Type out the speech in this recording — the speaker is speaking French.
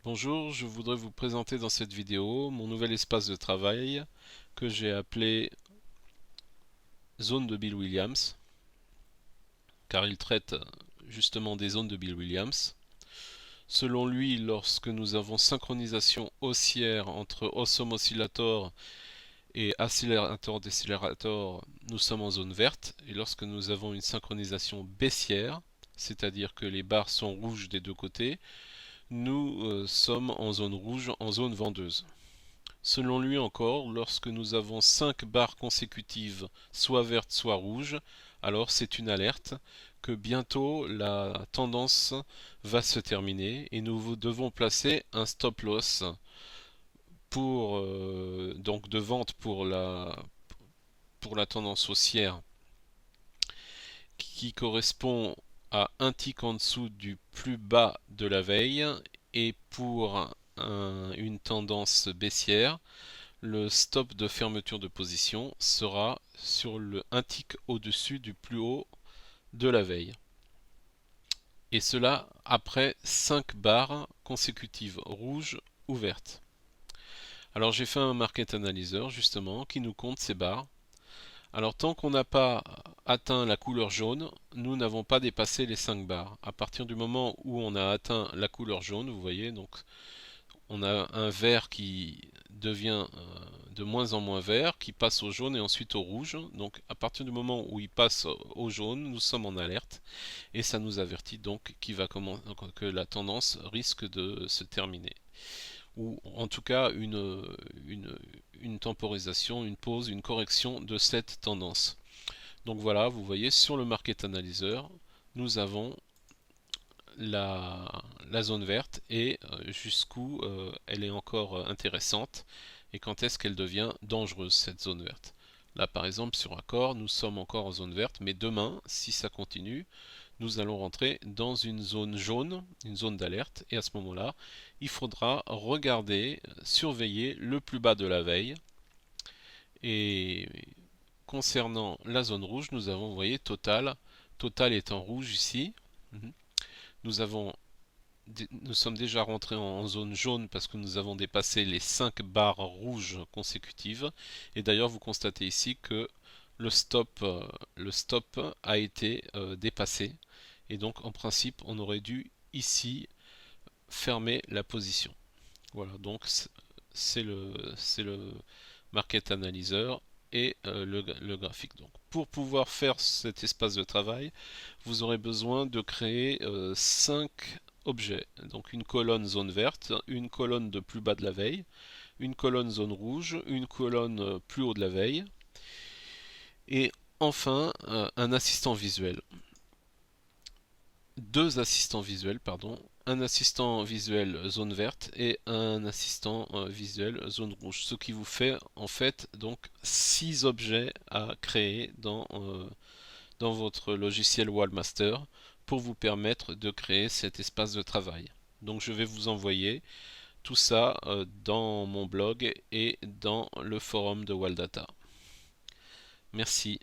Bonjour, je voudrais vous présenter dans cette vidéo mon nouvel espace de travail que j'ai appelé Zone de Bill Williams, car il traite justement des zones de Bill Williams. Selon lui, lorsque nous avons synchronisation haussière entre Awesome Oscillator et accélérateur-décélérateur, nous sommes en zone verte, et lorsque nous avons une synchronisation baissière, c'est-à-dire que les barres sont rouges des deux côtés, nous sommes en zone rouge, en zone vendeuse. Selon lui encore, lorsque nous avons 5 barres consécutives, soit vertes, soit rouges, alors c'est une alerte que bientôt la tendance va se terminer et nous devons placer un stop loss donc de vente pour la tendance haussière qui correspond à un tick en dessous du plus bas de la veille, et pour une tendance baissière, le stop de fermeture de position sera sur un tick au-dessus du plus haut de la veille. Et cela après 5 barres consécutives rouges ou vertes. Alors j'ai fait un market analyzer justement qui nous compte ces barres. Alors tant qu'on n'a pas atteint la couleur jaune, nous n'avons pas dépassé les 5 barres. À partir du moment où on a atteint la couleur jaune, vous voyez, donc on a un vert qui devient de moins en moins vert, qui passe au jaune et ensuite au rouge. Donc à partir du moment où il passe au jaune, nous sommes en alerte et ça nous avertit donc que la tendance risque de se terminer. Ou en tout cas une temporisation, une pause, une correction de cette tendance. Donc voilà, vous voyez sur le Market Analyzer, nous avons la zone verte et jusqu'où elle est encore intéressante et quand est-ce qu'elle devient dangereuse cette zone verte. Là par exemple sur Accor nous sommes encore en zone verte, mais demain si ça continue nous allons rentrer dans une zone jaune, une zone d'alerte, et à ce moment-là il faudra regarder, surveiller le plus bas de la veille. Et concernant la zone rouge, nous avons, vous voyez, Total est en rouge ici. Nous avons nous sommes déjà rentrés en zone jaune parce que nous avons dépassé les 5 barres rouges consécutives. Et d'ailleurs, vous constatez ici que le stop a été dépassé. Et donc, en principe, on aurait dû ici fermer la position. Voilà, donc c'est le Market Analyzer et le graphique. Donc, pour pouvoir faire cet espace de travail, vous aurez besoin de créer 5 objets. Donc une colonne zone verte, une colonne de plus bas de la veille, une colonne zone rouge, une colonne plus haut de la veille, et enfin un assistant visuel. Deux assistants visuels, pardon, un assistant visuel zone verte et un assistant visuel zone rouge, ce qui vous fait en fait donc 6 objets à créer dans votre logiciel Wallmaster pour vous permettre de créer cet espace de travail. Donc je vais vous envoyer tout ça dans mon blog et dans le forum de Walldata. Merci.